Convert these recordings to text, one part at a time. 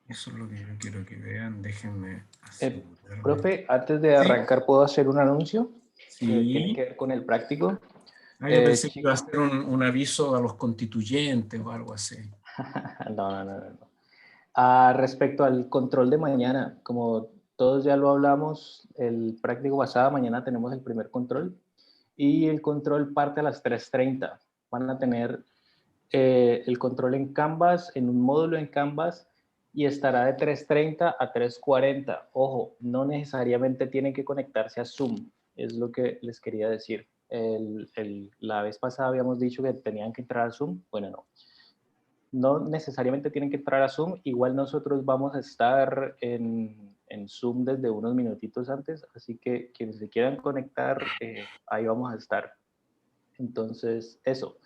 Eso es lo que yo quiero que vean. Déjenme asegurarme. Profe, antes de Sí, arrancar, ¿puedo hacer un anuncio que tiene que sí. ver con el práctico? Ah, yo pensé que iba a Chicos, ser un aviso a los constituyentes o algo así. no. Respecto al control de mañana, como todos ya lo hablamos, el práctico pasado, mañana tenemos el primer control y el control parte a las 3:30. Van a tener el control en Canvas, en un módulo en Canvas, y estará de 3:30 a 3:40. Ojo, no necesariamente tienen que conectarse a Zoom, es lo que les quería decir. La vez pasada habíamos dicho que tenían que entrar a Zoom. Bueno, no necesariamente tienen que entrar a Zoom. Igual nosotros vamos a estar en Zoom desde unos minutitos antes, así que quienes se quieran conectar, ahí vamos a estar. Entonces, eso.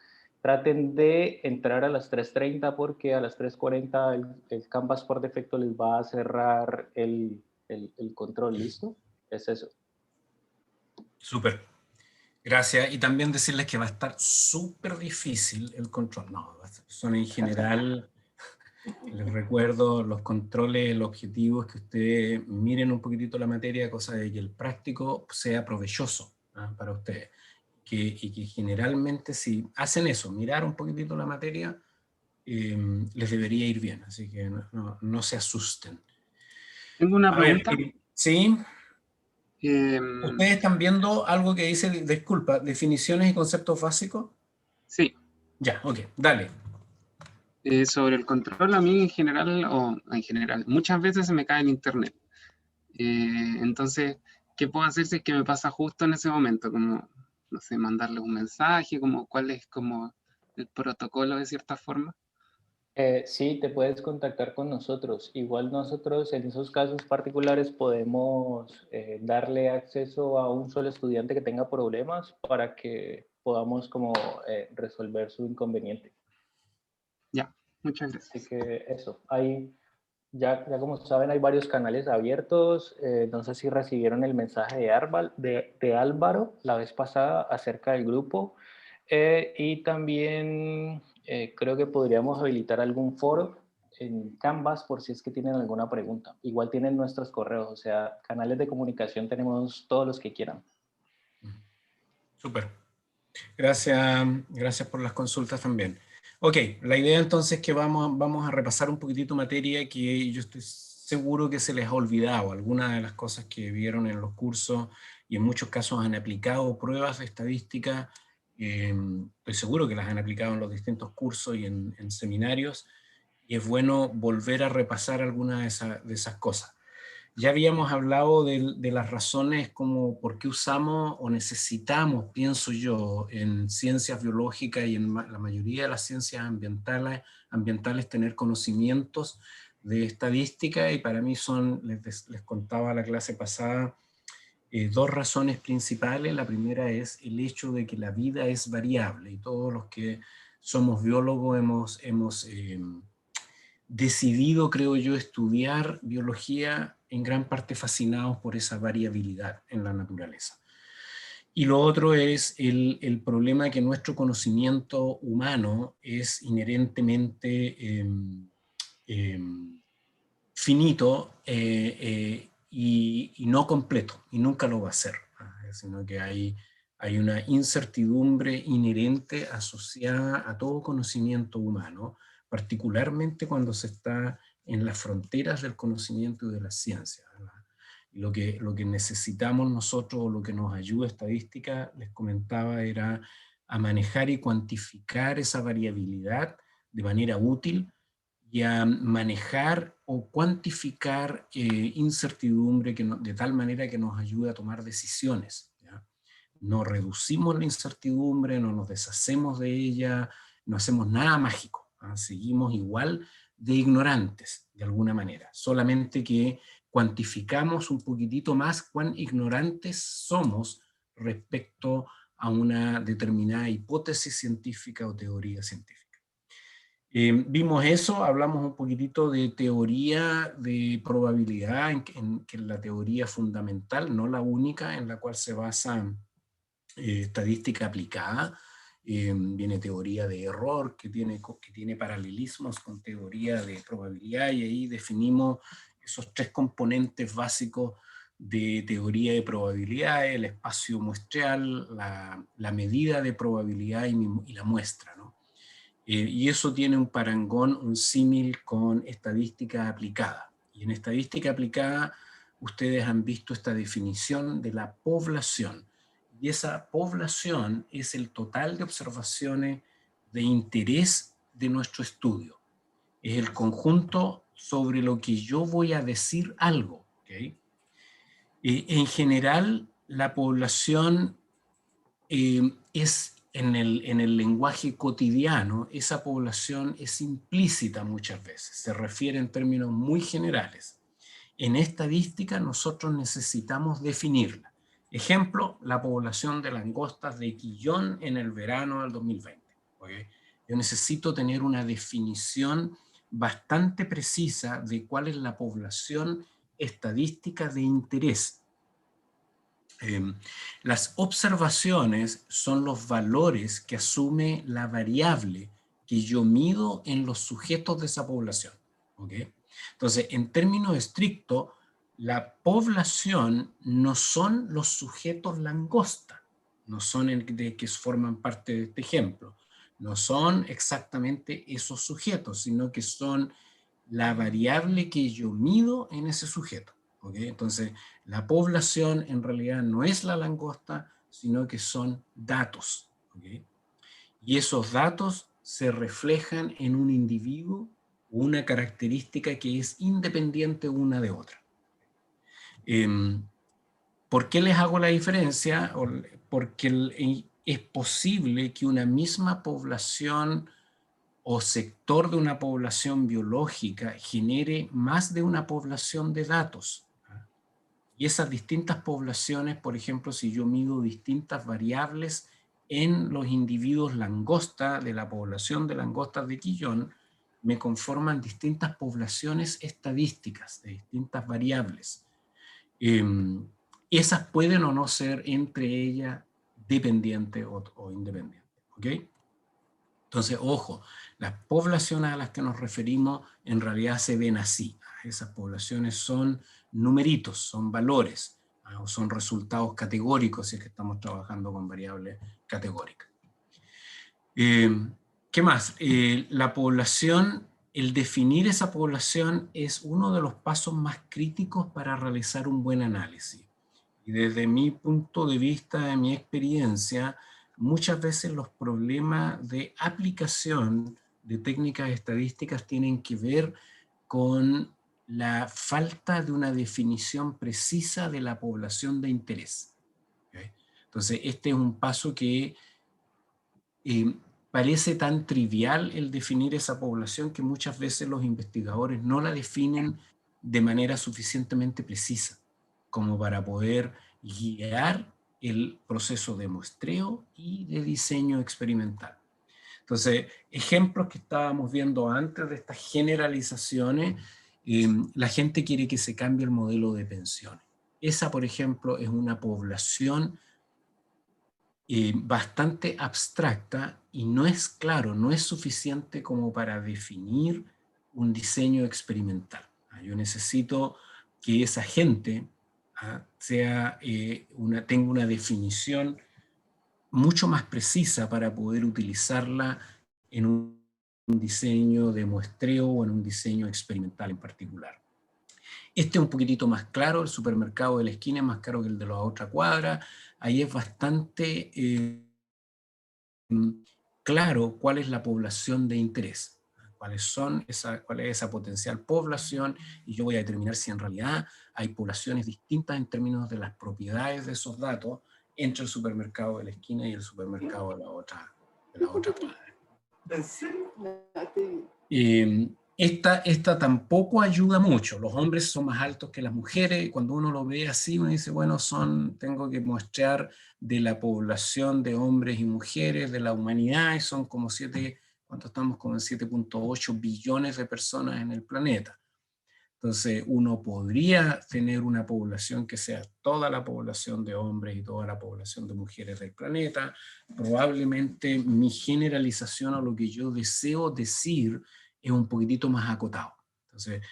Traten de entrar a las 3:30 porque a las 3:40 el Canvas por defecto les va a cerrar el control. ¿Listo? Es eso. Súper. Gracias. Y también decirles que va a estar súper difícil el control. No, son en general, les recuerdo, los controles, el objetivo es que ustedes miren un poquitito la materia, cosa de que el práctico sea provechoso, ¿ah? Para ustedes. Y que generalmente si hacen eso, mirar un poquitito la materia, les debería ir bien. Así que no se asusten. Tengo una A ver, pregunta. sí. Eh, ¿Ustedes están viendo algo que dice, disculpa, definiciones y conceptos básicos? sí, Ya, ok, dale. sobre el control a mí en general, muchas veces se me cae el internet. Entonces, ¿qué puedo hacer si es que me pasa justo en ese momento? Como, no sé, mandarle un mensaje, como cuál es como el protocolo de cierta forma. Sí, te puedes contactar con nosotros. Igual nosotros en esos casos particulares podemos darle acceso a un solo estudiante que tenga problemas para que podamos como resolver su inconveniente. Ya, muchas Así gracias. que eso, ya como saben, hay varios canales abiertos. No sé si recibieron el mensaje de Álvaro la vez pasada acerca del grupo. Y también creo que podríamos habilitar algún foro en Canvas por si es que tienen alguna pregunta. Igual tienen nuestros correos, o sea, canales de comunicación tenemos todos los que quieran. Súper. Gracias por las consultas también. Ok, la idea entonces es que vamos a repasar un poquitito materia que yo estoy seguro que se les ha olvidado, algunas de las cosas que vieron en los cursos y en muchos casos han aplicado pruebas de estadística, estoy seguro que las han aplicado en los distintos cursos y en seminarios, y es bueno volver a repasar algunas de esas cosas. Ya habíamos hablado de las razones como por qué usamos o necesitamos, pienso yo, en ciencias biológicas y en la mayoría de las ciencias ambientales tener conocimientos de estadística, y para mí son, les contaba la clase pasada, dos razones principales. La primera es el hecho de que la vida es variable y todos los que somos biólogos hemos decidido, creo yo, estudiar biología en gran parte fascinados por esa variabilidad en la naturaleza. Y lo otro es el problema que nuestro conocimiento humano es inherentemente eh, finito y no completo, y nunca lo va a ser, sino que hay una incertidumbre inherente asociada a todo conocimiento humano, particularmente cuando se está en las fronteras del conocimiento y de la ciencia. Y lo que necesitamos nosotros, o lo que nos ayuda estadística, les comentaba, era a manejar y cuantificar esa variabilidad de manera útil y a manejar o cuantificar incertidumbre de tal manera que nos ayude a tomar decisiones, ¿ya? No reducimos la incertidumbre, no nos deshacemos de ella, no hacemos nada mágico, ¿ah? Seguimos igual de ignorantes, de alguna manera, solamente que cuantificamos un poquitito más cuán ignorantes somos respecto a una determinada hipótesis científica o teoría científica. Vimos eso, hablamos un poquitito de teoría de probabilidad, que es la teoría fundamental, no la única en la cual se basa estadística aplicada. viene teoría de error, que tiene paralelismos con teoría de probabilidad, y ahí definimos esos 3 componentes básicos de teoría de probabilidad: el espacio muestreal, la medida de probabilidad y la muestra, ¿no? Y eso tiene un parangón, un símil con estadística aplicada. Y en estadística aplicada ustedes han visto esta definición de la población. Y esa población es el total de observaciones de interés de nuestro estudio. Es el conjunto sobre lo que yo voy a decir algo, ¿okay? En general, la población es en el lenguaje cotidiano, esa población es implícita muchas veces, se refiere en términos muy generales. En estadística nosotros necesitamos definirla. Ejemplo, la población de langostas de Quillón en el verano del 2020. ¿Okay? Yo necesito tener una definición bastante precisa de cuál es la población estadística de interés. Las observaciones son los valores que asume la variable que yo mido en los sujetos de esa población. ¿Okay? Entonces, en términos estrictos, la población no son los sujetos langosta, no son el de que forman parte de este ejemplo, no son exactamente esos sujetos, sino que son la variable que yo mido en ese sujeto. ¿Okay? Entonces, la población en realidad no es la langosta, sino que son datos. ¿Okay? Y esos datos se reflejan en un individuo o una característica que es independiente una de otra. ¿Por qué les hago la diferencia? Porque es posible que una misma población o sector de una población biológica genere más de una población de datos. Y esas distintas poblaciones, por ejemplo, si yo mido distintas variables en los individuos langosta de la población de langostas de Quillón, me conforman distintas poblaciones estadísticas de distintas variables. Esas pueden o no ser entre ellas dependientes o independientes. ¿Ok? Entonces, ojo, las poblaciones a las que nos referimos en realidad se ven así. Esas poblaciones son numeritos, son valores, o son resultados categóricos si es que estamos trabajando con variables categóricas. ¿Qué más? La población, el definir esa población es uno de los pasos más críticos para realizar un buen análisis. Y desde mi punto de vista, de mi experiencia, muchas veces los problemas de aplicación de técnicas estadísticas tienen que ver con la falta de una definición precisa de la población de interés. ¿Okay? Entonces, este es un paso que parece tan trivial el definir esa población que muchas veces los investigadores no la definen de manera suficientemente precisa como para poder guiar el proceso de muestreo y de diseño experimental. Entonces, ejemplos que estábamos viendo antes de estas generalizaciones, la gente quiere que se cambie el modelo de pensiones. Esa, por ejemplo, es una población bastante abstracta y no es claro, no es suficiente como para definir un diseño experimental. Yo necesito que esa gente tenga una definición mucho más precisa para poder utilizarla en un diseño de muestreo o en un diseño experimental en particular. Este es un poquitito más claro, el supermercado de la esquina es más caro que el de la otra cuadra. Ahí es bastante claro cuál es la población de interés, cuál es esa potencial población, y yo voy a determinar si en realidad hay poblaciones distintas en términos de las propiedades de esos datos entre el supermercado de la esquina y el supermercado de la otra cuadra. Esta tampoco ayuda mucho. Los hombres son más altos que las mujeres, y cuando uno lo ve así, uno dice, bueno, tengo que mostrar de la población de hombres y mujeres de la humanidad, y son como ¿cuánto estamos? Como en 7.8 billones de personas en el planeta. Entonces uno podría tener una población que sea toda la población de hombres y toda la población de mujeres del planeta. Probablemente mi generalización o lo que yo deseo decir es un poquitito más acotado. Entonces,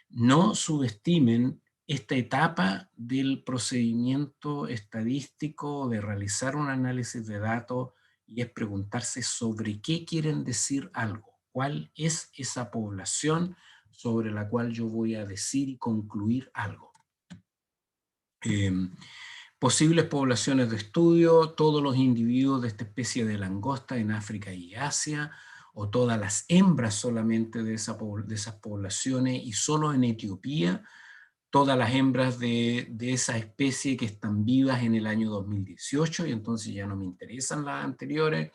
no subestimen esta etapa del procedimiento estadístico de realizar un análisis de datos y es preguntarse sobre qué quieren decir algo, cuál es esa población sobre la cual yo voy a decir y concluir algo. Posibles poblaciones de estudio, todos los individuos de esta especie de langosta en África y Asia, o todas las hembras solamente de esas poblaciones y solo en Etiopía, todas las hembras de esa especie que están vivas en el año 2018 y entonces ya no me interesan las anteriores,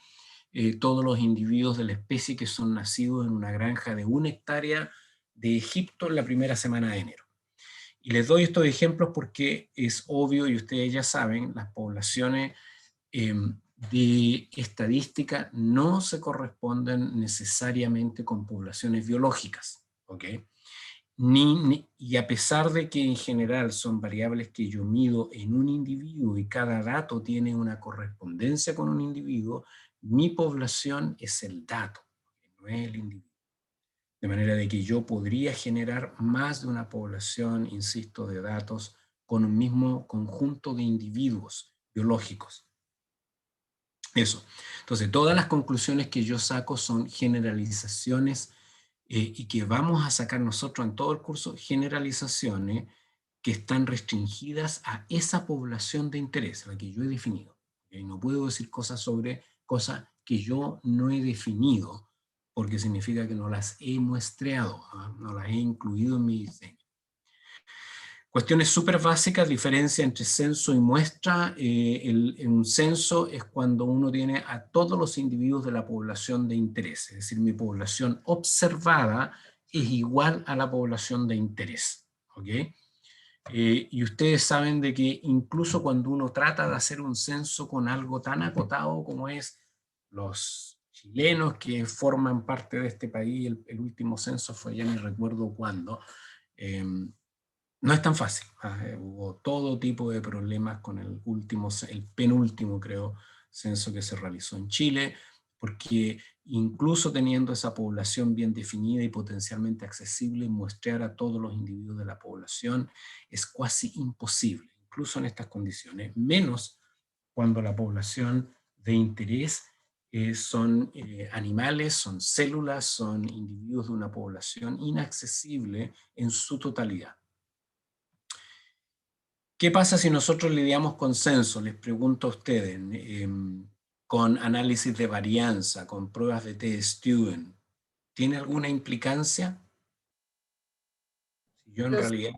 todos los individuos de la especie que son nacidos en una granja de 1 hectárea de Egipto en la primera semana de enero. Y les doy estos ejemplos porque es obvio y ustedes ya saben, las poblaciones de estadística no se corresponden necesariamente con poblaciones biológicas, ¿ok? Y a pesar de que en general son variables que yo mido en un individuo y cada dato tiene una correspondencia con un individuo, mi población es el dato, no es el individuo. De manera de que yo podría generar más de una población, insisto, de datos con un mismo conjunto de individuos biológicos. Eso. Entonces, todas las conclusiones que yo saco son generalizaciones y que vamos a sacar nosotros en todo el curso, generalizaciones que están restringidas a esa población de interés, la que yo he definido. No puedo decir cosas sobre cosas que yo no he definido, porque significa que no las he muestreado, no las he incluido en mi diseño. Cuestiones súper básicas, diferencia entre censo y muestra. Un censo es cuando uno tiene a todos los individuos de la población de interés, es decir, mi población observada es igual a la población de interés, ¿ok? Y ustedes saben de que incluso cuando uno trata de hacer un censo con algo tan acotado como es los chilenos que forman parte de este país, el último censo fue, ya ni recuerdo cuándo, no es tan fácil. Hubo todo tipo de problemas con el penúltimo, creo, censo que se realizó en Chile, porque incluso teniendo esa población bien definida y potencialmente accesible, muestrear a todos los individuos de la población es casi imposible, incluso en estas condiciones, menos cuando la población de interés son animales, son células, son individuos de una población inaccesible en su totalidad. ¿Qué pasa si nosotros lidiamos con censo? Les pregunto a ustedes, con análisis de varianza, con pruebas de T-Student. ¿Tiene alguna implicancia? Yo en realidad...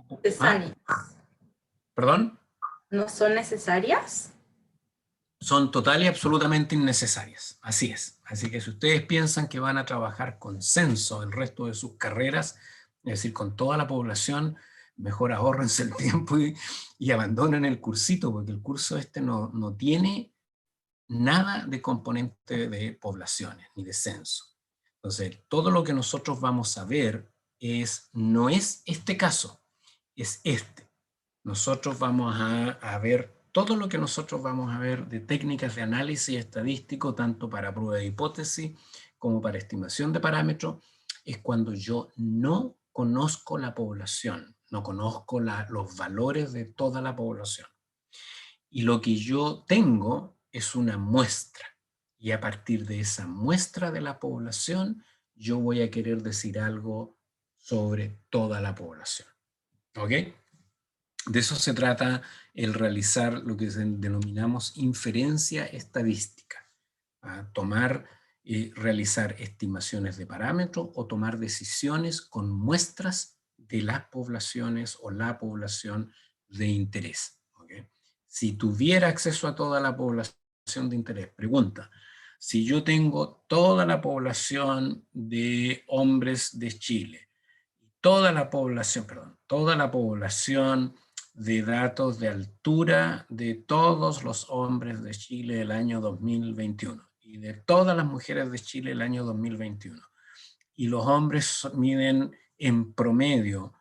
¿Perdón? ¿No son necesarias? Son total y absolutamente innecesarias. Así es. Así que si ustedes piensan que van a trabajar con censo el resto de sus carreras, es decir, con toda la población, mejor ahórrense el tiempo y abandonen el cursito, porque el curso este no tiene nada de componente de poblaciones ni de censo. Entonces, todo lo que nosotros vamos a ver no es este caso, es este. Nosotros vamos a ver todo lo que nosotros vamos a ver de técnicas de análisis estadístico, tanto para prueba de hipótesis como para estimación de parámetros, es cuando yo no conozco la población, no conozco los valores de toda la población. Y lo que yo tengo es una muestra. Y a partir de esa muestra de la población, yo voy a querer decir algo sobre toda la población. ¿Ok? De eso se trata el realizar lo que denominamos inferencia estadística. Realizar estimaciones de parámetros o tomar decisiones con muestras de las poblaciones o la población de interés. ¿Okay? Si tuviera acceso a toda la población de interés, pregunta, si yo tengo toda la población de hombres de Chile, toda la población de datos de altura de todos los hombres de Chile del año 2021 y de todas las mujeres de Chile el año 2021. Y los hombres miden en promedio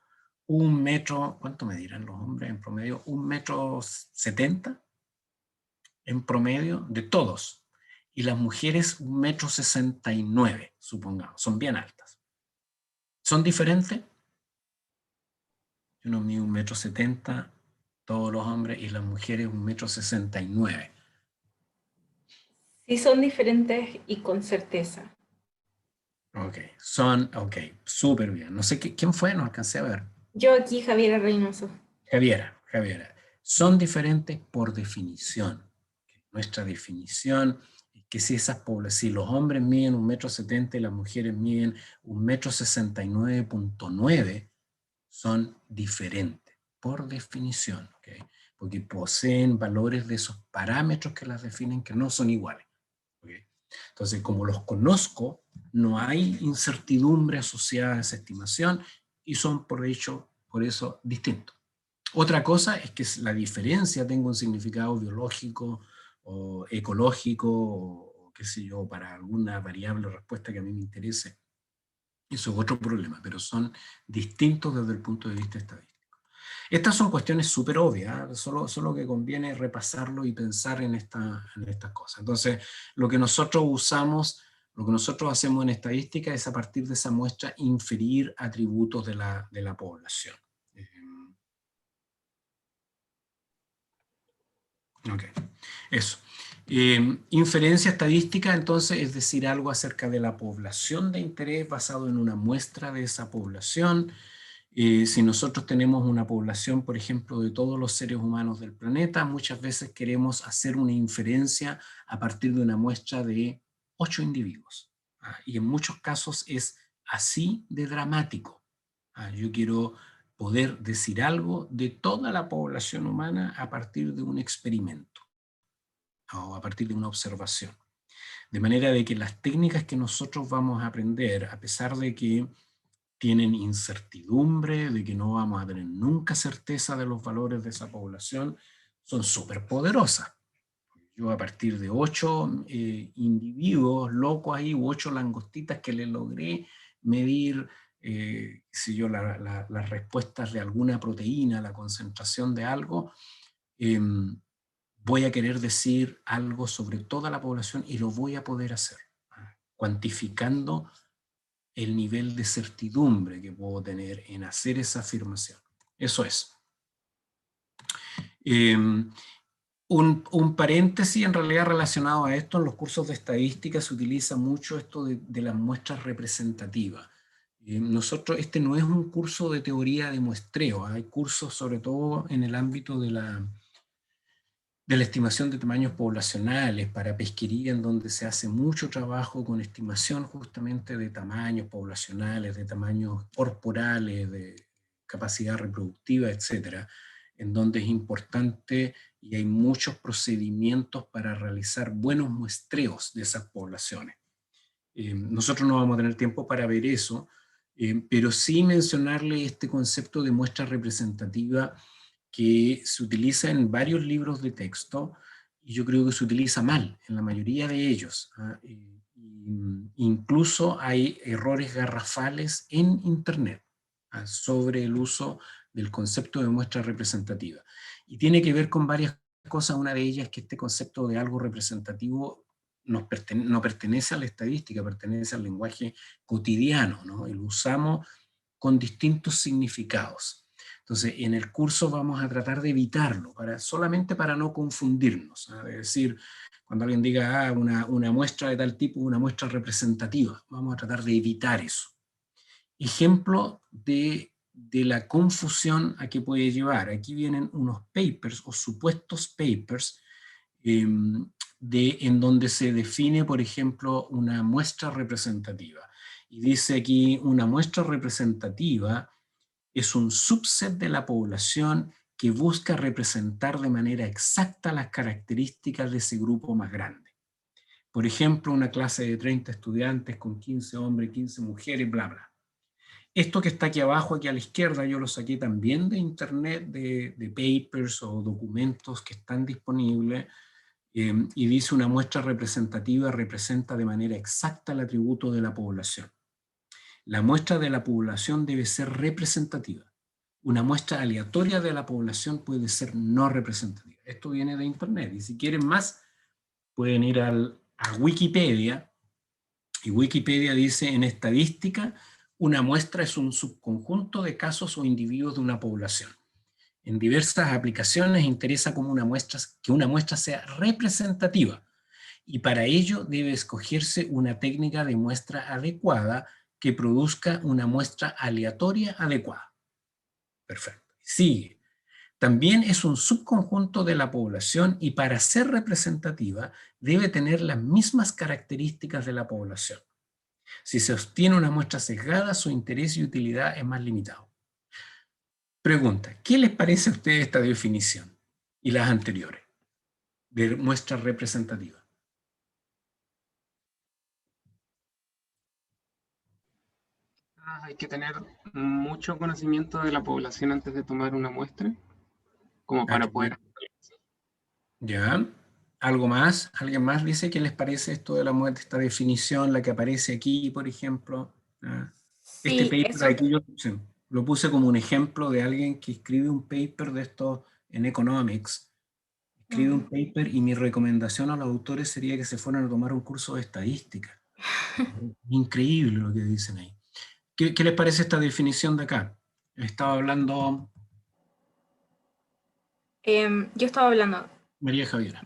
1 metro, ¿cuánto medirán los hombres en promedio? 1,70 m en promedio de todos. Y las mujeres 1,69 m, supongamos, son bien altas. ¿Son diferentes? Yo no mido 1,70 m, todos los hombres, y las mujeres 1,69 m. Sí, son diferentes y con certeza. Ok, súper bien. No sé quién fue, no alcancé a ver. Yo aquí, Javiera Reynoso. Javiera. Son diferentes por definición. Nuestra definición es que si los hombres miden 1,70 m y las mujeres miden 1,69.9 m, son diferentes por definición, ¿okay? Porque poseen valores de esos parámetros que las definen que no son iguales. ¿Okay? Entonces, como los conozco, no hay incertidumbre asociada a esa estimación y son por eso distintos. Otra cosa es que la diferencia tenga un significado biológico o ecológico o qué sé yo, para alguna variable o respuesta que a mí me interese. Eso es otro problema, pero son distintos desde el punto de vista estadístico. Estas son cuestiones súper obvias, ¿eh? Solo que conviene repasarlo y pensar en estas cosas. Entonces, lo que nosotros hacemos en estadística es a partir de esa muestra inferir atributos de la población. Ok, eso. Inferencia estadística, entonces, es decir algo acerca de la población de interés basado en una muestra de esa población. Si nosotros tenemos una población, por ejemplo, de todos los seres humanos del planeta, muchas veces queremos hacer una inferencia a partir de una muestra de 8 individuos. Y en muchos casos es así de dramático. Yo quiero poder decir algo de toda la población humana a partir de un experimento o a partir de una observación. De manera de que las técnicas que nosotros vamos a aprender, a pesar de que tienen incertidumbre, de que no vamos a tener nunca certeza de los valores de esa población, son súper poderosas. Yo a partir de 8 individuos locos ahí, u 8 langostitas que le logré medir las respuestas de alguna proteína, la concentración de algo, voy a querer decir algo sobre toda la población y lo voy a poder hacer, cuantificando el nivel de certidumbre que puedo tener en hacer esa afirmación. Eso es. Un paréntesis en realidad relacionado a esto: en los cursos de estadística se utiliza mucho esto de las muestras representativas. Este no es un curso de teoría de muestreo, hay cursos sobre todo en el ámbito de la estimación de tamaños poblacionales para pesquería, en donde se hace mucho trabajo con estimación justamente de tamaños poblacionales, de tamaños corporales, de capacidad reproductiva, etcétera, en donde es importante y hay muchos procedimientos para realizar buenos muestreos de esas poblaciones. Nosotros no vamos a tener tiempo para ver eso, pero sí mencionarle este concepto de muestra representativa que se utiliza en varios libros de texto y yo creo que se utiliza mal en la mayoría de ellos. Incluso hay errores garrafales en Internet sobre el uso del concepto de muestra representativa. Y tiene que ver con varias cosas. Una de ellas es que este concepto de algo representativo no pertenece a la estadística, pertenece al lenguaje cotidiano, ¿no? Y lo usamos con distintos significados. Entonces, en el curso vamos a tratar de evitarlo, solamente para no confundirnos. Es decir, cuando alguien diga una muestra de tal tipo, una muestra representativa, vamos a tratar de evitar eso. Ejemplo de la confusión a que puede llevar. Aquí vienen unos papers o supuestos papers en donde se define, por ejemplo, una muestra representativa. Y dice aquí, una muestra representativa es un subset de la población que busca representar de manera exacta las características de ese grupo más grande. Por ejemplo, una clase de 30 estudiantes con 15 hombres, 15 mujeres, bla, bla. Esto que está aquí abajo, aquí a la izquierda, yo lo saqué también de internet, de papers o documentos que están disponibles, y dice: una muestra representativa representa de manera exacta el atributo de la población. La muestra de la población debe ser representativa. una muestra aleatoria de la población puede ser no representativa. Esto viene de Internet, y si quieren más, pueden ir a Wikipedia, y Wikipedia dice: en estadística, una muestra es un subconjunto de casos o individuos de una población. En diversas aplicaciones interesa que una muestra sea representativa, y para ello debe escogerse una técnica de muestra adecuada que produzca una muestra aleatoria adecuada. Perfecto. Sigue. También es un subconjunto de la población y para ser representativa debe tener las mismas características de la población. Si se obtiene una muestra sesgada, su interés y utilidad es más limitado. Pregunta: ¿qué les parece a ustedes esta definición y las anteriores de muestra representativa? Hay que tener mucho conocimiento de la población antes de tomar una muestra, como para poder... ¿Ya? ¿Algo más? ¿Alguien más dice qué les parece esto de la muestra, esta definición, la que aparece aquí, por ejemplo? ¿Ah? Este Sí, paper eso, aquí yo lo puse como un ejemplo de alguien que escribe un paper de esto en Economics. Escribe un paper y mi recomendación a los autores sería que se fueran a tomar un curso de estadística. Increíble lo que dicen ahí. ¿Qué les parece esta definición de acá? Estaba hablando yo estaba hablando. María Javiera.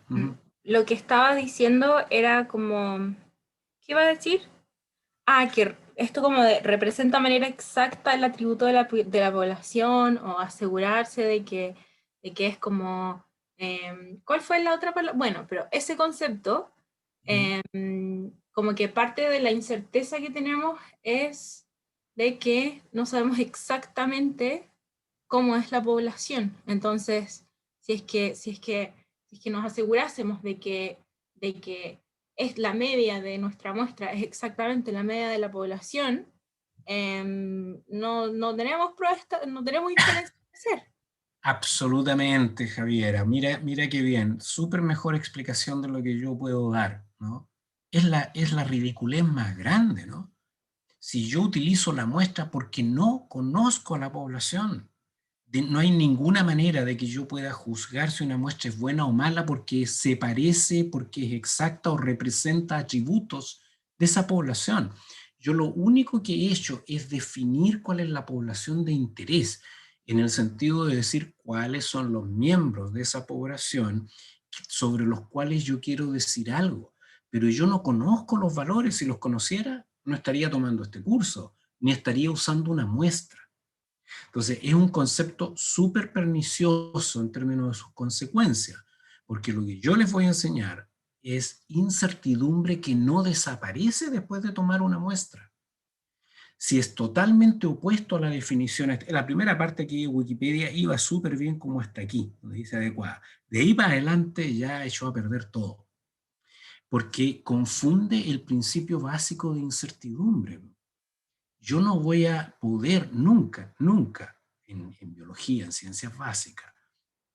Lo que estaba diciendo era como, ¿qué iba a decir? Que esto como representa de manera exacta el atributo de la población, o asegurarse de que es como, ¿cuál fue la otra palabra? Bueno, pero ese concepto, como que parte de la incerteza que tenemos es de que no sabemos exactamente cómo es la población. Entonces, si es que nos asegurásemos de que es la media de nuestra muestra, es exactamente la media de la población, no tenemos pruebas, no tenemos inferencias que hacer. Absolutamente, Javiera. Mira qué bien. Súper mejor explicación de lo que yo puedo dar, ¿no? Es la ridiculez más grande, ¿no? Si yo utilizo la muestra porque no conozco a la población, no hay ninguna manera de que yo pueda juzgar si una muestra es buena o mala porque se parece, porque es exacta o representa atributos de esa población. Yo lo único que he hecho es definir cuál es la población de interés, en el sentido de decir cuáles son los miembros de esa población sobre los cuales yo quiero decir algo. Pero yo no conozco los valores. Si los conociera, no estaría tomando este curso, ni estaría usando una muestra. Entonces, es un concepto súper pernicioso en términos de sus consecuencias, porque lo que yo les voy a enseñar es incertidumbre que no desaparece después de tomar una muestra. Si es totalmente opuesto a la definición, la primera parte aquí de Wikipedia iba súper bien como hasta aquí, donde dice adecuada. De ahí para adelante ya echó a perder todo, porque confunde el principio básico de incertidumbre. Yo no voy a poder nunca, en biología, en ciencias básicas,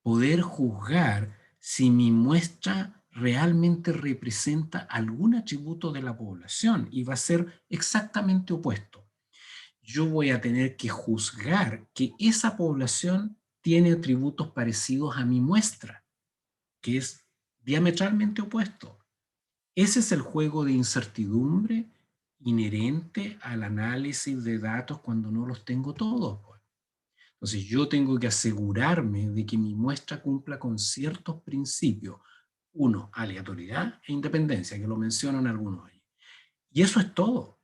poder juzgar si mi muestra realmente representa algún atributo de la población, y va a ser exactamente opuesto. Yo voy a tener que juzgar que esa población tiene atributos parecidos a mi muestra, que es diametralmente opuesto. Ese es el juego de incertidumbre inherente al análisis de datos cuando no los tengo todos. Entonces yo tengo que asegurarme de que mi muestra cumpla con ciertos principios. Uno, aleatoriedad e independencia, que lo mencionan algunos ahí. Y eso es todo.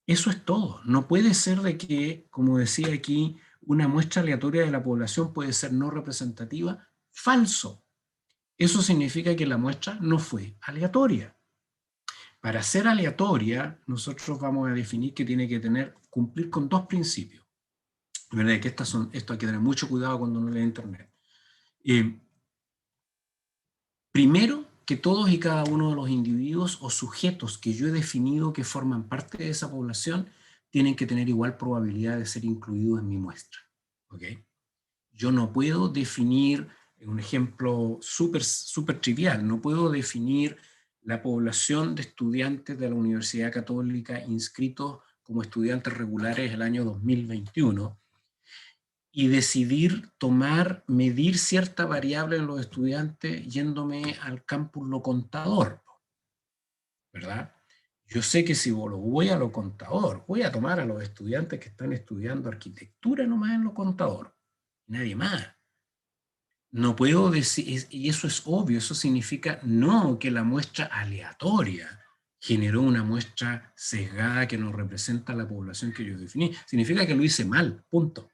Eso es todo. No puede ser de que, como decía aquí, una muestra aleatoria de la población puede ser no representativa. Falso. Eso significa que la muestra no fue aleatoria. Para ser aleatoria, nosotros vamos a definir que tiene que cumplir con dos principios. ¿Verdad? Que esto hay que tener mucho cuidado cuando uno lee Internet. Primero, que todos y cada uno de los individuos o sujetos que yo he definido que forman parte de esa población tienen que tener igual probabilidad de ser incluidos en mi muestra. ¿Okay? Yo no puedo definir, un ejemplo súper trivial, no puedo definir la población de estudiantes de la Universidad Católica inscritos como estudiantes regulares el año 2021 y decidir medir cierta variable en los estudiantes yéndome al campus Lo Contador, ¿verdad? Yo sé que si voy a Lo Contador, voy a tomar a los estudiantes que están estudiando arquitectura nomás en Lo Contador, nadie más. No puedo decir, y eso es obvio, eso significa no que la muestra aleatoria generó una muestra sesgada que no representa la población que yo definí. Significa que lo hice mal, punto.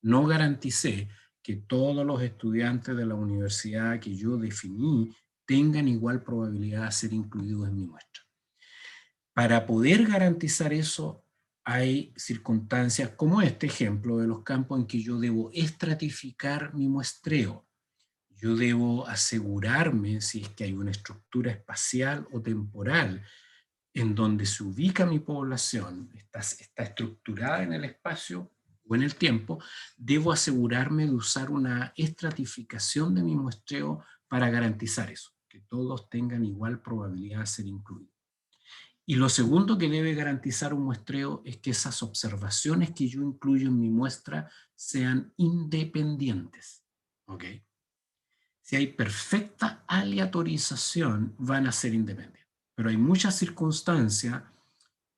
No garanticé que todos los estudiantes de la universidad que yo definí tengan igual probabilidad de ser incluidos en mi muestra. Para poder garantizar eso, hay circunstancias como este ejemplo de los campos en que yo debo estratificar mi muestreo. Yo debo asegurarme si es que hay una estructura espacial o temporal en donde se ubica mi población, está estructurada en el espacio o en el tiempo, debo asegurarme de usar una estratificación de mi muestreo para garantizar eso, que todos tengan igual probabilidad de ser incluidos. Y lo segundo que debe garantizar un muestreo es que esas observaciones que yo incluyo en mi muestra sean independientes. ¿Ok? Si hay perfecta aleatorización, van a ser independientes. Pero hay muchas circunstancias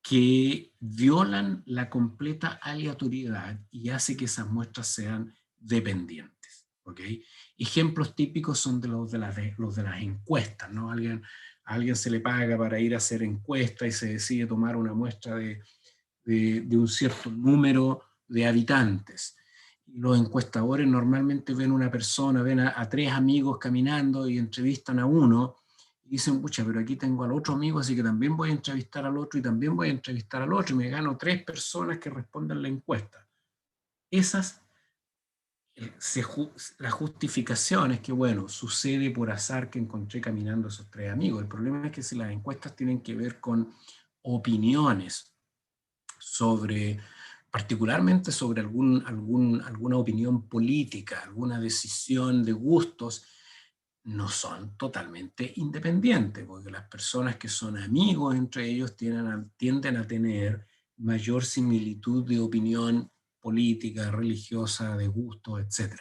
que violan la completa aleatoriedad y hace que esas muestras sean dependientes. ¿Okay? Ejemplos típicos son los de las encuestas, ¿no? A alguien se le paga para ir a hacer encuestas y se decide tomar una muestra de un cierto número de habitantes. Los encuestadores normalmente ven una persona, ven a tres amigos caminando y entrevistan a uno y dicen, pucha, pero aquí tengo al otro amigo, así que también voy a entrevistar al otro y también voy a entrevistar al otro y me gano 3 personas que respondan la encuesta. Esas, la justificación es que, bueno, sucede por azar que encontré caminando esos 3 amigos. El problema es que si las encuestas tienen que ver con opiniones particularmente sobre alguna opinión política, alguna decisión de gustos, no son totalmente independientes, porque las personas que son amigos entre ellos tienden a tener mayor similitud de opinión política, religiosa, de gustos, etc.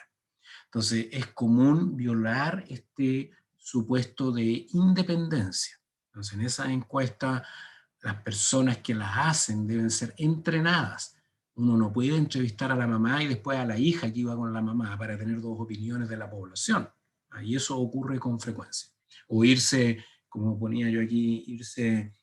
Entonces es común violar este supuesto de independencia. Entonces en esa encuesta las personas que las hacen deben ser entrenadas. Uno no puede entrevistar a la mamá y después a la hija que iba con la mamá para tener 2 opiniones de la población. Y eso ocurre con frecuencia. O irse, como ponía yo aquí, irse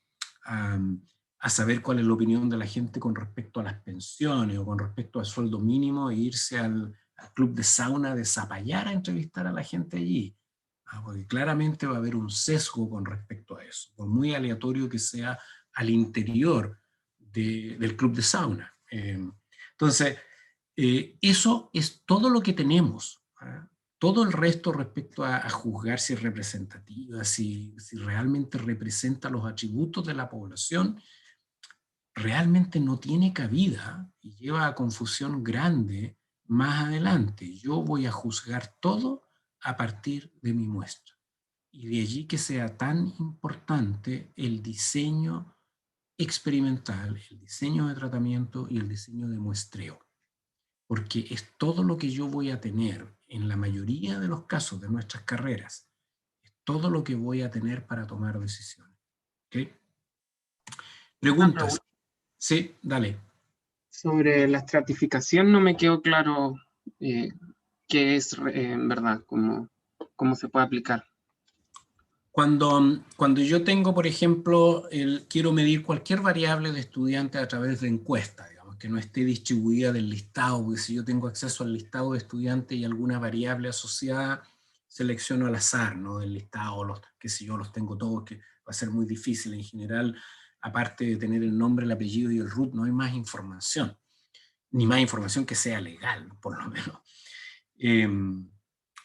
a saber cuál es la opinión de la gente con respecto a las pensiones o con respecto al sueldo mínimo e irse al club de sauna de Zapallar a entrevistar a la gente allí. Porque claramente va a haber un sesgo con respecto a eso, por muy aleatorio que sea al interior del club de sauna. Entonces, eso es todo lo que tenemos. Todo el resto respecto a juzgar si es representativa, si realmente representa los atributos de la población, realmente no tiene cabida y lleva a confusión grande más adelante. Yo voy a juzgar todo a partir de mi muestra. Y de allí que sea tan importante el diseño experimental, el diseño de tratamiento y el diseño de muestreo. Porque es todo lo que yo voy a tener en la mayoría de los casos de nuestras carreras. Es todo lo que voy a tener para tomar decisiones. ¿Okay? Preguntas. Sí, dale. Sobre la estratificación no me quedó claro qué es en verdad, cómo se puede aplicar. Cuando yo tengo, por ejemplo, quiero medir cualquier variable de estudiante a través de encuesta, digamos, que no esté distribuida del listado, porque si yo tengo acceso al listado de estudiantes y alguna variable asociada, selecciono al azar, ¿no? Del listado, que si yo los tengo todos, que va a ser muy difícil. En general, aparte de tener el nombre, el apellido y el root, no hay más información, ni más información que sea legal, por lo menos.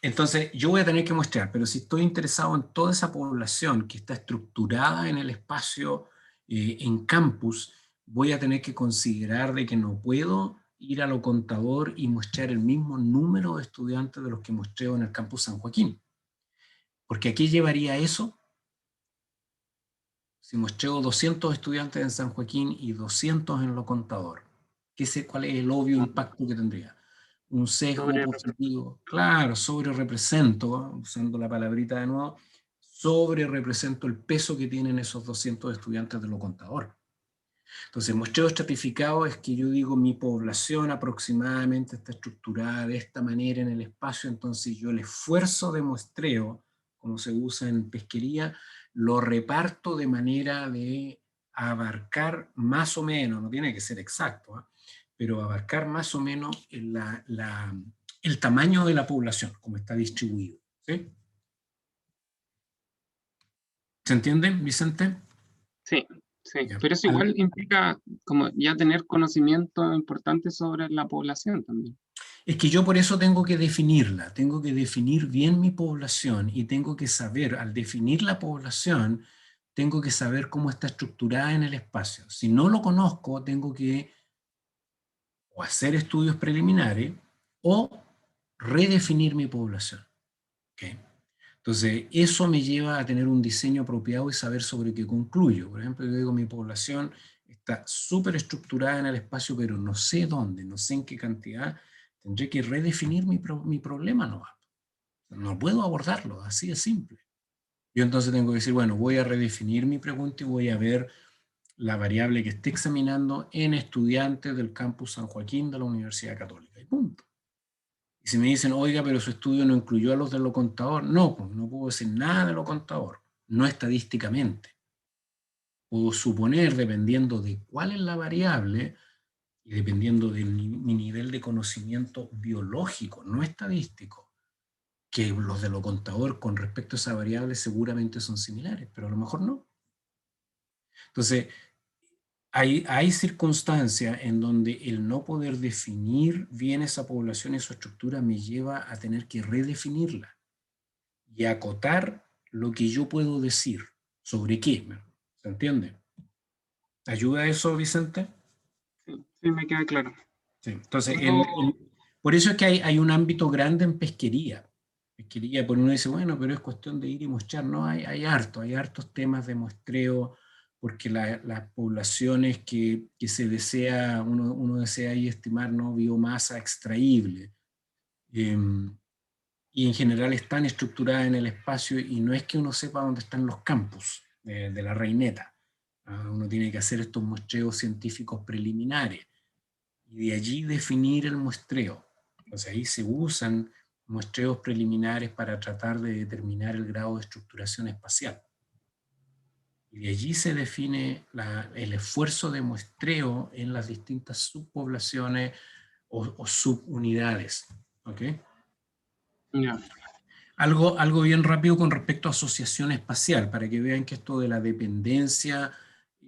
Entonces, yo voy a tener que muestrar, pero si estoy interesado en toda esa población que está estructurada en el espacio, en campus, voy a tener que considerar de que no puedo ir a Lo Contador y mostrar el mismo número de estudiantes de los que muestreo en el campus San Joaquín. Porque aquí llevaría eso. Si muestreo 200 estudiantes en San Joaquín y 200 en Lo Contador, ¿cuál es el obvio impacto que tendría? un sesgo positivo, claro, sobre represento, usando la palabrita de nuevo, sobre represento el peso que tienen esos 200 estudiantes de lo contador. Entonces, muestreo estratificado es que yo digo mi población aproximadamente está estructurada de esta manera en el espacio, entonces yo el esfuerzo de muestreo, como se usa en pesquería, lo reparto de manera de abarcar más o menos, no tiene que ser exacto, ¿eh? Pero abarcar más o menos el tamaño de la población, como está distribuido. ¿Sí? ¿Se entiende, Vicente? Sí, sí, Ya. pero eso igual implica como ya tener conocimiento importante sobre la población también. Es que yo por eso tengo que definirla, tengo que definir bien mi población y tengo que saber, al definir la población, tengo que saber cómo está estructurada en el espacio. Si no lo conozco, tengo que o hacer estudios preliminares o redefinir mi población. ¿Okay? Entonces, eso me lleva a tener un diseño apropiado y saber sobre qué concluyo. Por ejemplo, yo digo, mi población está súper estructurada en el espacio, pero no sé dónde, no sé en qué cantidad. Tendré que redefinir mi problema, ¿no? No puedo abordarlo, así de simple. Yo entonces tengo que decir, bueno, voy a redefinir mi pregunta y voy a ver la variable que esté examinando en estudiantes del campus San Joaquín de la Universidad Católica. Y punto. Y si me dicen, oiga, pero su estudio no incluyó a los de lo contador, no, pues no puedo decir nada de lo contador, no estadísticamente. Puedo suponer, dependiendo de cuál es la variable y dependiendo de mi nivel de conocimiento biológico, no estadístico, que los de lo contador con respecto a esa variable seguramente son similares, pero a lo mejor no. Entonces, hay circunstancias en donde el no poder definir bien esa población y su estructura me lleva a tener que redefinirla y acotar lo que yo puedo decir. ¿Sobre qué? ¿Se entiende? ¿Ayuda eso, Vicente? Sí, sí, me queda claro. Sí. Entonces, Tengo, por eso es que hay un ámbito grande en pesquería. Pesquería, por uno dice, bueno, pero es cuestión de ir y mostrar. No, hay hartos temas de muestreo, porque las poblaciones que se desea, uno desea ahí estimar, ¿no? Biomasa extraíble. Y en general están estructuradas en el espacio y no es que uno sepa dónde están los campus de la reineta. Uno tiene que hacer estos muestreos científicos preliminares y de allí definir el muestreo. Entonces ahí se usan muestreos preliminares para tratar de determinar el grado de estructuración espacial. Y de allí se define el esfuerzo de muestreo en las distintas subpoblaciones o subunidades. ¿Ok? ya, Algo bien rápido con respecto a asociación espacial, para que vean que esto de la dependencia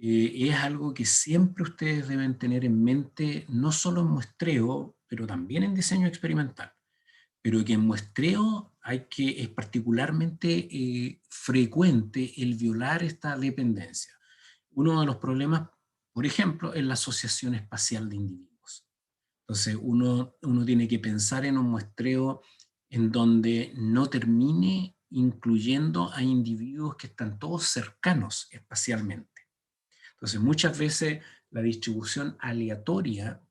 es algo que siempre ustedes deben tener en mente, no solo en muestreo, pero también en diseño experimental. Pero que en muestreo es particularmente frecuente el violar esta dependencia. Uno de los problemas, por ejemplo, es la asociación espacial de individuos. Entonces, uno tiene que pensar en un muestreo en donde no termine incluyendo a individuos que están todos cercanos espacialmente. Entonces, muchas veces la distribución aleatoria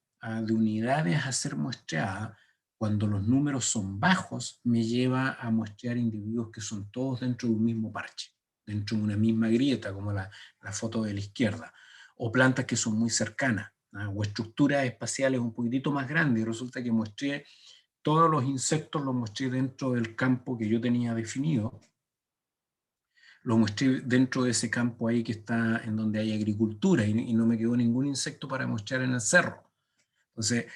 de unidades a ser muestreada, cuando los números son bajos, me lleva a muestrear individuos que son todos dentro de un mismo parche, dentro de una misma grieta, como la foto de la izquierda, o plantas que son muy cercanas, o estructuras espaciales un poquitito más grandes, y resulta que muestré todos los insectos, los mostré dentro del campo que yo tenía definido, lo mostré dentro de ese campo ahí que está en donde hay agricultura y no me quedó ningún insecto para mostrar en el cerro. Entonces,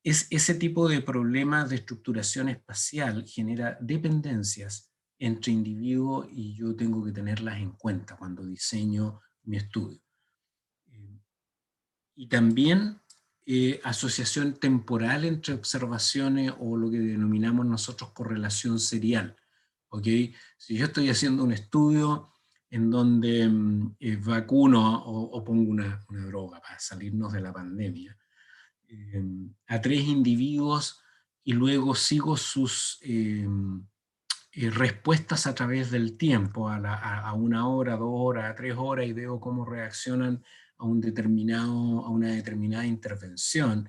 ese tipo de problemas de estructuración espacial genera dependencias entre individuos y yo tengo que tenerlas en cuenta cuando diseño mi estudio. Y también asociación temporal entre observaciones o lo que denominamos nosotros correlación serial. ¿Ok? Si yo estoy haciendo un estudio en donde vacuno o pongo una droga para salirnos de la pandemia a 3 individuos y luego sigo sus respuestas a través del tiempo, a 1 hora, 2 horas, a 3 horas, y veo cómo reaccionan a una determinada intervención.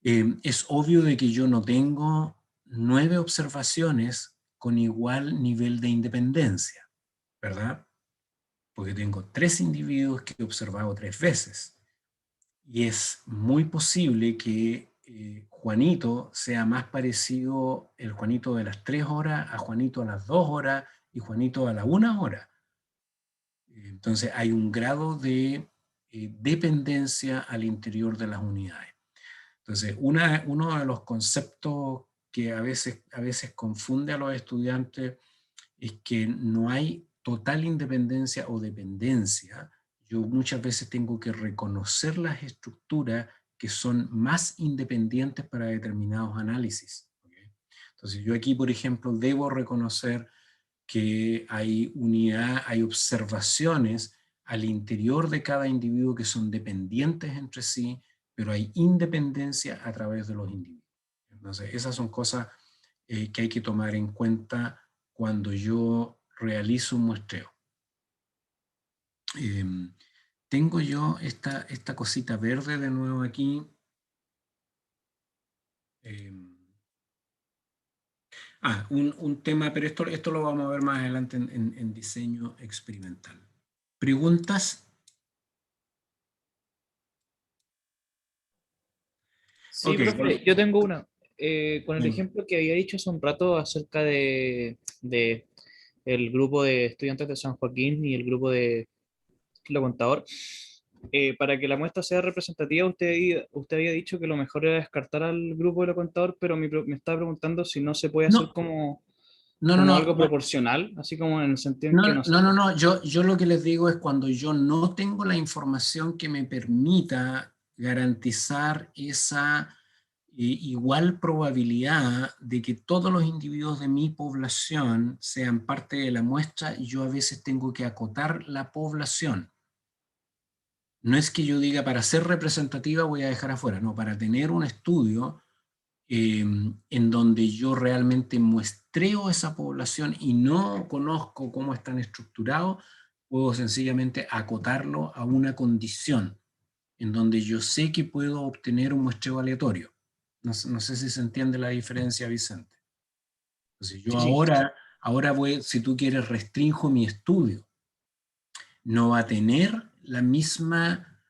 Es obvio de que yo no tengo 9 observaciones con igual nivel de independencia, ¿verdad? Porque tengo 3 individuos que he observado 3 veces. Y es muy posible que Juanito sea más parecido, el Juanito de las 3 horas, a Juanito a las 2 horas y Juanito a la 1 hora. Entonces hay un grado de dependencia al interior de las unidades. Entonces, uno de los conceptos que a veces confunde a los estudiantes es que no hay total independencia o dependencia. Yo muchas veces tengo que reconocer las estructuras que son más independientes para determinados análisis. ¿Okay? Entonces, yo aquí, por ejemplo, debo reconocer que hay hay observaciones al interior de cada individuo que son dependientes entre sí, pero hay independencia a través de los individuos. Entonces, esas son cosas que hay que tomar en cuenta cuando yo realizo un muestreo. Tengo yo esta cosita verde de nuevo aquí. Un tema, pero esto lo vamos a ver más adelante en diseño experimental. ¿Preguntas? Sí, Okay. profe, yo tengo una. Con el Bien. ejemplo que había dicho hace un rato acerca de el grupo de estudiantes de San Joaquín y el grupo de lo contador, para que la muestra sea representativa, usted había dicho que lo mejor era descartar al grupo de lo contador, pero me estaba preguntando si no se puede hacer No, como, no, algo proporcional, así como en el sentido en que no sé. no. Yo lo que les digo es cuando yo no tengo la información que me permita garantizar esa igual probabilidad de que todos los individuos de mi población sean parte de la muestra, yo a veces tengo que acotar la población. No es que yo diga para ser representativa voy a dejar afuera, no, para tener un estudio en donde yo realmente muestreo esa población y no conozco cómo están estructurados, puedo sencillamente acotarlo a una condición en donde yo sé que puedo obtener un muestreo aleatorio. No sé si se entiende la diferencia, Vicente. Entonces yo Sí. ahora voy, si tú quieres, restrinjo mi estudio. No va a tener la misma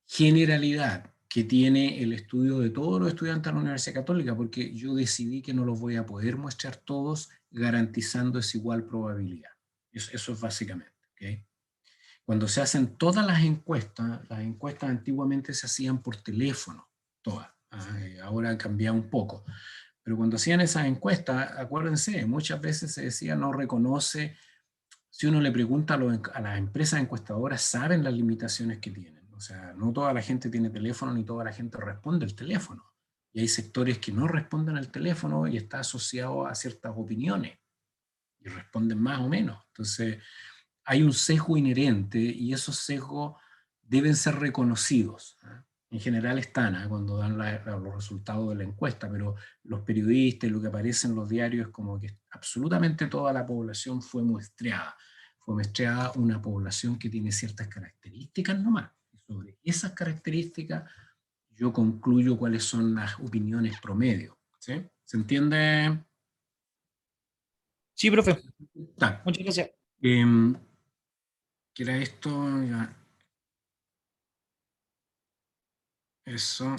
generalidad que tiene el estudio de todos los estudiantes de la Universidad Católica, porque yo decidí que no los voy a poder muestrear todos garantizando esa igual probabilidad. Eso es básicamente. ¿Okay? Cuando se hacen todas las encuestas antiguamente se hacían por teléfono, todas. Ahora han cambiado un poco. Pero cuando hacían esas encuestas, acuérdense, muchas veces se decía no reconoce. Si uno le pregunta a las empresas encuestadoras, saben las limitaciones que tienen. O sea, no toda la gente tiene teléfono ni toda la gente responde el teléfono. Y hay sectores que no responden al teléfono y está asociado a ciertas opiniones y responden más o menos. Entonces, hay un sesgo inherente y esos sesgos deben ser reconocidos. En general están cuando dan los resultados de la encuesta, pero los periodistas, lo que aparece en los diarios es como que absolutamente toda la población fue muestreada. Fue muestreada una población que tiene ciertas características nomás. Y sobre esas características yo concluyo cuáles son las opiniones promedio. ¿Sí? ¿Se entiende? Sí, profe. Ah, Muchas gracias. ¿qué era esto? Ya. Eso.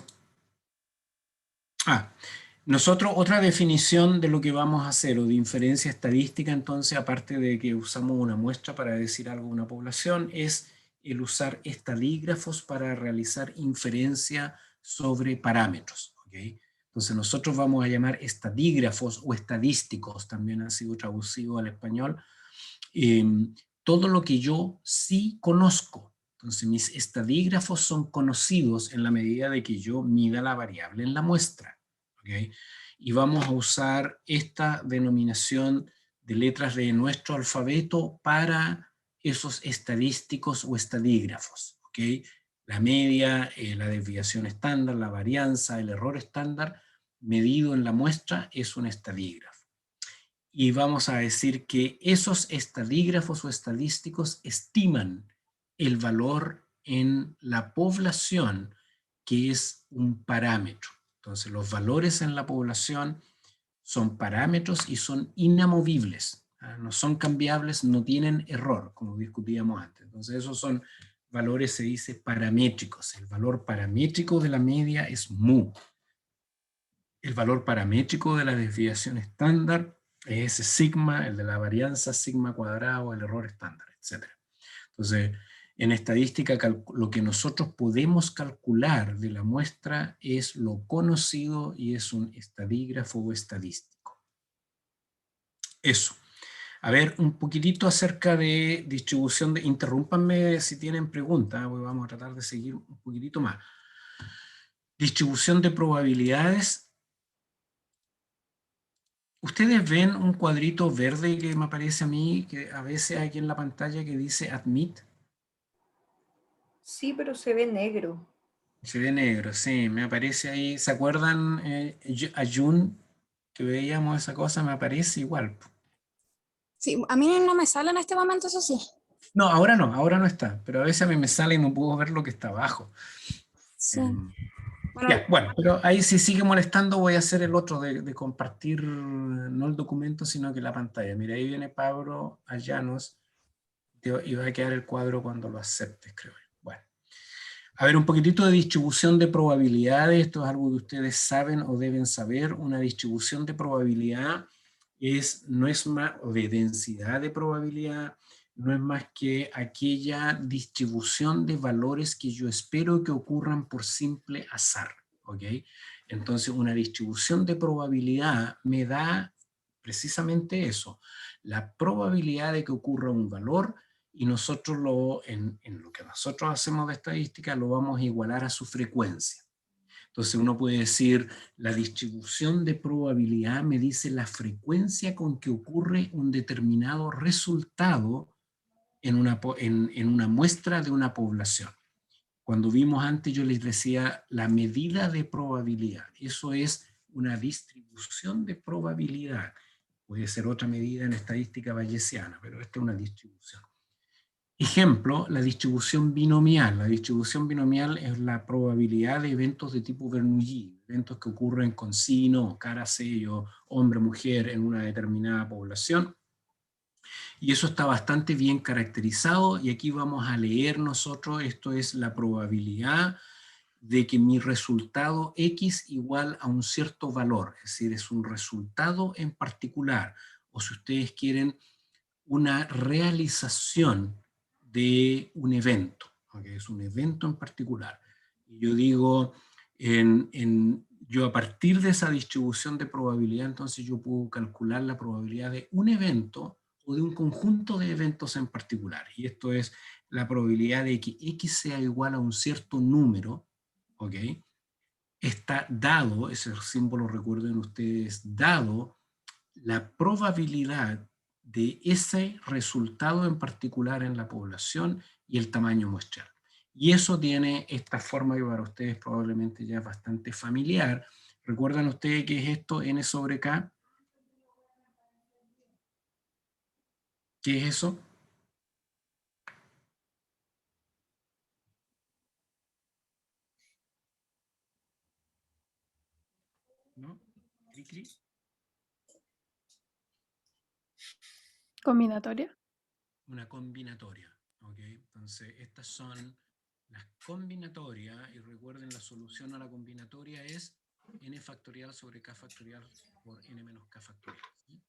Nosotros, otra definición de lo que vamos a hacer, o de inferencia estadística, entonces, aparte de que usamos una muestra para decir algo de una población, es el usar estadígrafos para realizar inferencia sobre parámetros. ¿Okay? Entonces, nosotros vamos a llamar estadígrafos o estadísticos, también ha sido traducido al español, todo lo que yo sí conozco. Entonces, mis estadígrafos son conocidos en la medida de que yo mida la variable en la muestra. ¿Okay? Y vamos a usar esta denominación de letras de nuestro alfabeto para esos estadísticos o estadígrafos. ¿Okay? La media, la desviación estándar, la varianza, el error estándar medido en la muestra es un estadígrafo. Y vamos a decir que esos estadígrafos o estadísticos estiman el valor en la población, que es un parámetro. Entonces, los valores en la población son parámetros y son inamovibles. No son cambiables, no tienen error, como discutíamos antes. Entonces, esos son valores, se dice, paramétricos. El valor paramétrico de la media es mu. El valor paramétrico de la desviación estándar es sigma, el de la varianza sigma cuadrado, el error estándar, etc. Entonces, en estadística, lo que nosotros podemos calcular de la muestra es lo conocido y es un estadígrafo o estadístico. Eso. A ver, un poquitito acerca de distribución de... Interrúmpanme si tienen preguntas, porque vamos a tratar de seguir un poquitito más. Distribución de probabilidades. ¿Ustedes ven un cuadrito verde que me aparece a mí, que a veces aquí en la pantalla que dice admit? Sí, pero se ve negro. Se ve negro, sí, me aparece ahí. ¿Se acuerdan a Jun que veíamos esa cosa? Me aparece igual. Sí, a mí no me sale en este momento, eso sí. No, ahora no está, pero a veces a mí me sale y no puedo ver lo que está abajo. Sí. Bueno, ya, bueno, pero ahí si sigue molestando voy a hacer el otro de compartir no el documento, sino que la pantalla. Mira, ahí viene Pablo Allanos y va a quedar el cuadro cuando lo aceptes, creo yo. Bueno. A ver, un poquitito de distribución de probabilidades. Esto es algo que ustedes saben o deben saber. Una distribución de probabilidad no es más, o de densidad de probabilidad, no es más que aquella distribución de valores que yo espero que ocurran por simple azar, ¿ok? Entonces, una distribución de probabilidad me da precisamente eso, la probabilidad de que ocurra un valor, y nosotros en lo que nosotros hacemos de estadística lo vamos a igualar a su frecuencia. Entonces uno puede decir, la distribución de probabilidad me dice la frecuencia con que ocurre un determinado resultado en una muestra de una población. Cuando vimos antes yo les decía la medida de probabilidad. Eso es una distribución de probabilidad. Puede ser otra medida en estadística bayesiana, pero esta es una distribución. Ejemplo, la distribución binomial. La distribución binomial es la probabilidad de eventos de tipo Bernoulli, eventos que ocurren con signo, cara, sello, hombre, mujer en una determinada población. Y eso está bastante bien caracterizado y aquí vamos a leer nosotros, esto es la probabilidad de que mi resultado X igual a un cierto valor, es decir, es un resultado en particular, o si ustedes quieren, una realización de un evento, ¿okay? Es un evento en particular. Y yo digo, yo a partir de esa distribución de probabilidad, entonces yo puedo calcular la probabilidad de un evento o de un conjunto de eventos en particular. Y esto es la probabilidad de que X sea igual a un cierto número, ¿ok? Está dado, ese símbolo recuerden ustedes, dado la probabilidad de ese resultado en particular en la población y el tamaño muestral. Y eso tiene esta forma que para ustedes probablemente ya es bastante familiar. ¿Recuerdan ustedes qué es esto? N sobre K. ¿Qué es eso? ¿No? ¿Cri-cri? ¿Combinatoria? Una combinatoria. ¿Okay? Entonces, estas son las combinatorias, y recuerden, la solución a la combinatoria es n factorial sobre k factorial por n menos k factorial. ¿Sí?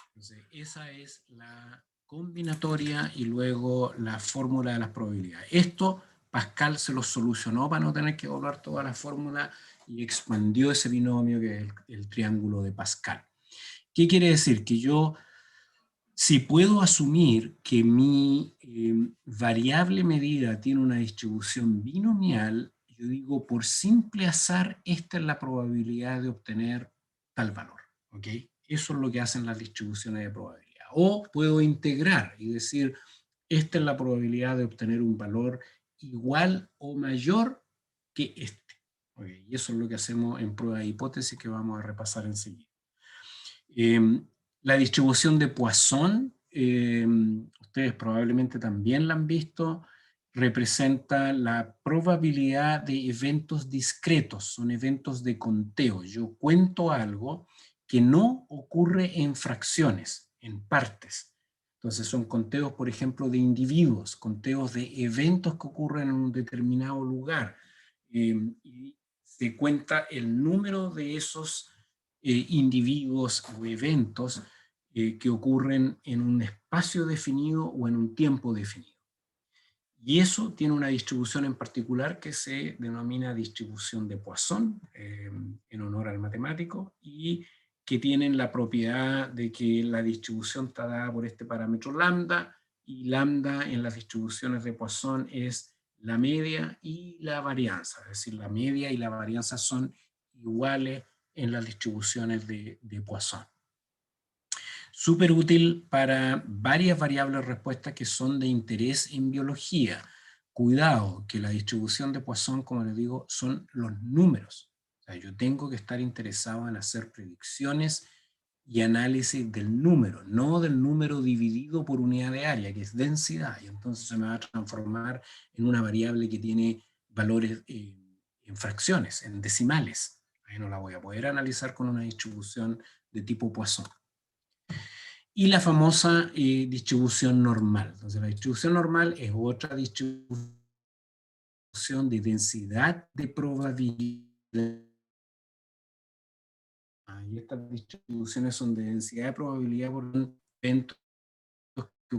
Entonces, esa es la combinatoria y luego la fórmula de las probabilidades. Esto Pascal se lo solucionó para no tener que doblar toda la fórmula y expandió ese binomio que es el triángulo de Pascal. ¿Qué quiere decir? Que yo, si puedo asumir que mi variable medida tiene una distribución binomial, yo digo, por simple azar, esta es la probabilidad de obtener tal valor. ¿Ok? Eso es lo que hacen las distribuciones de probabilidad. O puedo integrar y decir, esta es la probabilidad de obtener un valor igual o mayor que este. ¿Okay? Y eso es lo que hacemos en prueba de hipótesis que vamos a repasar enseguida. La distribución de Poisson, ustedes probablemente también la han visto. representa la probabilidad de eventos discretos, son eventos de conteo. Yo cuento algo que no ocurre en fracciones, en partes. Entonces son conteos, por ejemplo, de individuos, conteos de eventos que ocurren en un determinado lugar. Y se cuenta el número de esos individuos o eventos que ocurren en un espacio definido o en un tiempo definido. Y eso tiene una distribución en particular que se denomina distribución de Poisson, en honor al matemático, y que tienen la propiedad de que la distribución está dada por este parámetro lambda, y lambda en las distribuciones de Poisson es la media y la varianza, es decir, la media y la varianza son iguales en las distribuciones de Poisson. Súper útil para varias variables respuestas que son de interés en biología. Cuidado, que la distribución de Poisson, como les digo, son los números. O sea, yo tengo que estar interesado en hacer predicciones y análisis del número, no del número dividido por unidad de área, que es densidad, y entonces se me va a transformar en una variable que tiene valores en fracciones, en decimales. Ahí no la voy a poder analizar con una distribución de tipo Poisson. Y la famosa distribución normal. Entonces la distribución normal es otra distribución de densidad de probabilidad. Y estas distribuciones son de densidad de probabilidad por eventos que